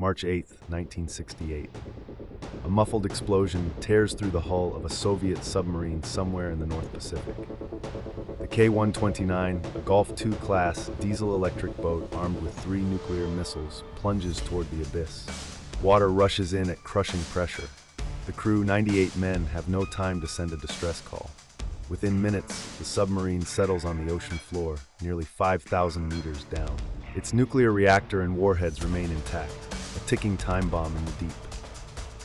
March 8, 1968. A muffled explosion tears through the hull of a Soviet submarine somewhere in the North Pacific. The K-129, a Gulf II class diesel-electric boat armed with 3 nuclear missiles, plunges toward the abyss. Water rushes in at crushing pressure. The crew, 98 men, have no time to send a distress call. Within minutes, the submarine settles on the ocean floor, nearly 5,000 meters down. Its nuclear reactor and warheads remain intact, a ticking time bomb in the deep.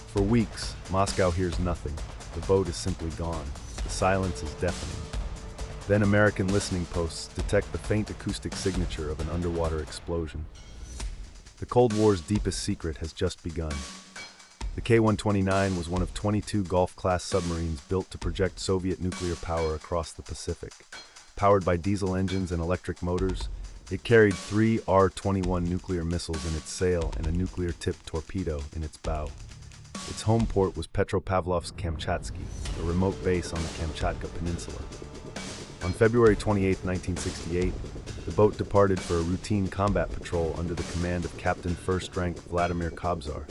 For weeks, Moscow hears nothing. The boat is simply gone. The silence is deafening. Then American listening posts detect the faint acoustic signature of an underwater explosion. The Cold War's deepest secret has just begun. The K-129 was one of 22 Gulf-class submarines built to project Soviet nuclear power across the Pacific. Powered by diesel engines and electric motors, it carried 3 R-21 nuclear missiles in its sail and a nuclear-tipped torpedo in its bow. Its home port was Petropavlovsk-Kamchatsky, a remote base on the Kamchatka Peninsula. On February 28, 1968, the boat departed for a routine combat patrol under the command of Captain First Rank Vladimir Kobzar.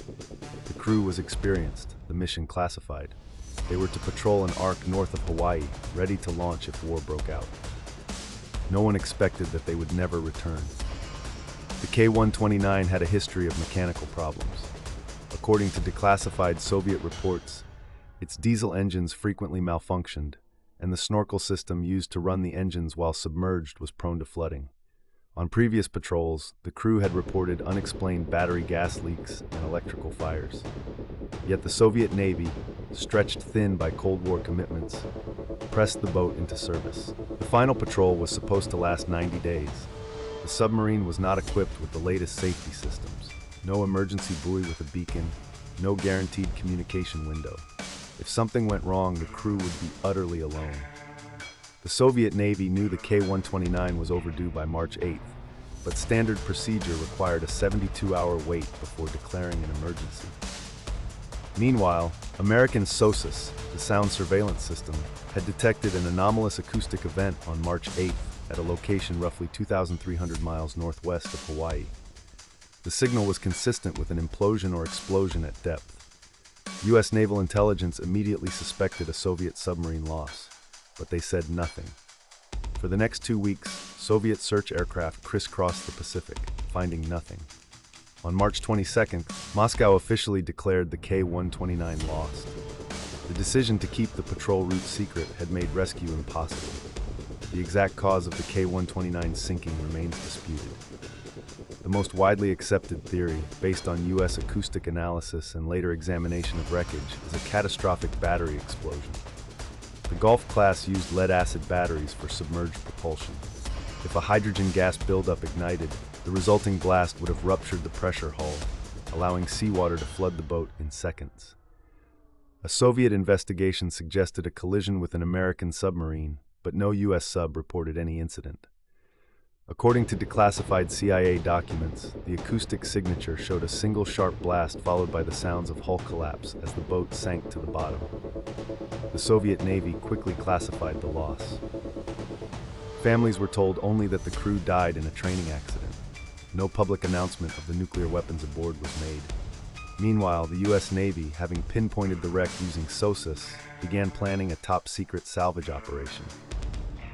The crew was experienced, the mission classified. They were to patrol an arc north of Hawaii, ready to launch if war broke out. No one expected that they would never return. The K-129 had a history of mechanical problems. According to declassified Soviet reports, its diesel engines frequently malfunctioned, and the snorkel system used to run the engines while submerged was prone to flooding. On previous patrols, the crew had reported unexplained battery gas leaks and electrical fires. Yet the Soviet Navy, stretched thin by Cold War commitments, pressed the boat into service. The final patrol was supposed to last 90 days. The submarine was not equipped with the latest safety systems. No emergency buoy with a beacon, no guaranteed communication window. If something went wrong, the crew would be utterly alone. The Soviet Navy knew the K-129 was overdue by March 8th, but standard procedure required a 72-hour wait before declaring an emergency. Meanwhile, American SOSUS, the sound surveillance system, had detected an anomalous acoustic event on March 8th at a location roughly 2,300 miles northwest of Hawaii. The signal was consistent with an implosion or explosion at depth. U.S. naval intelligence immediately suspected a Soviet submarine loss, but they said nothing. For the next 2 weeks, Soviet search aircraft crisscrossed the Pacific, finding nothing. On March 22nd, Moscow officially declared the K-129 lost. The decision to keep the patrol route secret had made rescue impossible. The exact cause of the K-129 sinking remains disputed. The most widely accepted theory, based on U.S. acoustic analysis and later examination of wreckage, is a catastrophic battery explosion. The Gulf class used lead-acid batteries for submerged propulsion. If a hydrogen gas buildup ignited, the resulting blast would have ruptured the pressure hull, allowing seawater to flood the boat in seconds. A Soviet investigation suggested a collision with an American submarine, but no U.S. sub reported any incident. According to declassified CIA documents, the acoustic signature showed a single sharp blast followed by the sounds of hull collapse as the boat sank to the bottom. The Soviet Navy quickly classified the loss. Families were told only that the crew died in a training accident. No public announcement of the nuclear weapons aboard was made. Meanwhile, the U.S. Navy, having pinpointed the wreck using SOSUS, began planning a top-secret salvage operation.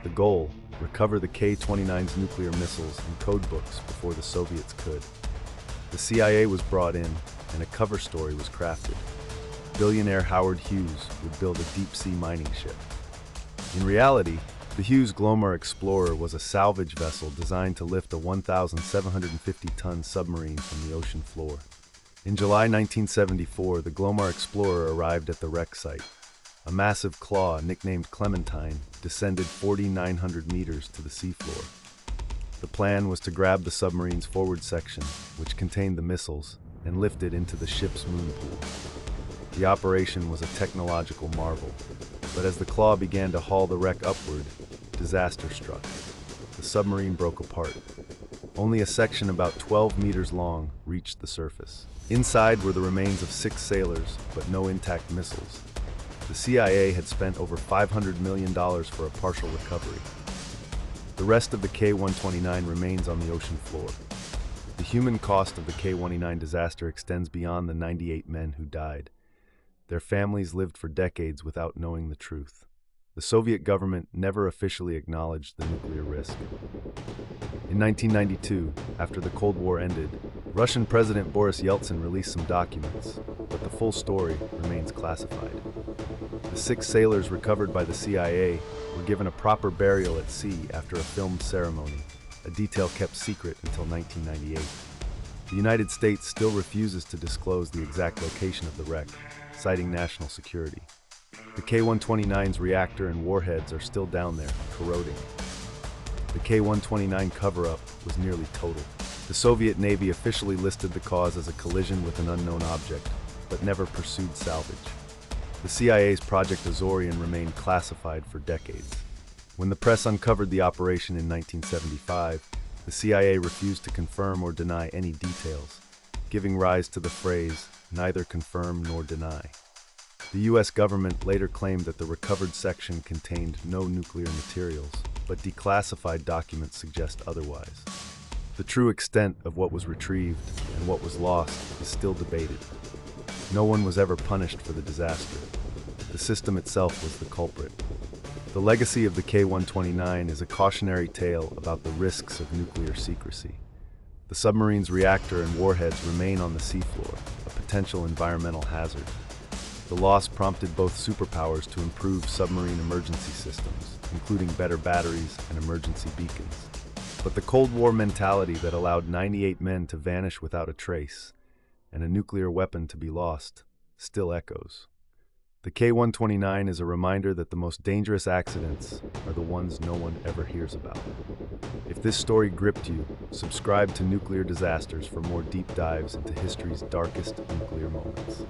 The goal: recover the K-29's nuclear missiles and code books before the Soviets could. The CIA was brought in, and a cover story was crafted. Billionaire Howard Hughes would build a deep-sea mining ship. In reality, the Hughes Glomar Explorer was a salvage vessel designed to lift a 1,750-ton submarine from the ocean floor. In July 1974, the Glomar Explorer arrived at the wreck site. A massive claw, nicknamed Clementine, descended 4,900 meters to the seafloor. The plan was to grab the submarine's forward section, which contained the missiles, and lift it into the ship's moon pool. The operation was a technological marvel, but as the claw began to haul the wreck upward, disaster struck. The submarine broke apart. Only a section about 12 meters long reached the surface. Inside were the remains of 6 sailors, but no intact missiles. The CIA had spent over $500 million for a partial recovery. The rest of the K-129 remains on the ocean floor. The human cost of the K-129 disaster extends beyond the 98 men who died. Their families lived for decades without knowing the truth. The Soviet government never officially acknowledged the nuclear risk. In 1992, after the Cold War ended, Russian President Boris Yeltsin released some documents, but the full story remains classified. The 6 sailors recovered by the CIA were given a proper burial at sea after a filmed ceremony, a detail kept secret until 1998. The United States still refuses to disclose the exact location of the wreck, citing national security. The K-129's reactor and warheads are still down there, corroding. The K-129 cover-up was nearly total. The Soviet Navy officially listed the cause as a collision with an unknown object, but never pursued salvage. The CIA's Project Azorian remained classified for decades. When the press uncovered the operation in 1975, the CIA refused to confirm or deny any details, giving rise to the phrase, "neither confirm nor deny." The US government later claimed that the recovered section contained no nuclear materials, but declassified documents suggest otherwise. The true extent of what was retrieved and what was lost is still debated. No one was ever punished for the disaster. The system itself was the culprit. The legacy of the K-129 is a cautionary tale about the risks of nuclear secrecy. The submarine's reactor and warheads remain on the seafloor, a potential environmental hazard. The loss prompted both superpowers to improve submarine emergency systems, including better batteries and emergency beacons. But the Cold War mentality that allowed 98 men to vanish without a trace, and a nuclear weapon to be lost, still echoes. The K-129 is a reminder that the most dangerous accidents are the ones no one ever hears about. If this story gripped you, subscribe to Nuclear Disasters for more deep dives into history's darkest nuclear moments.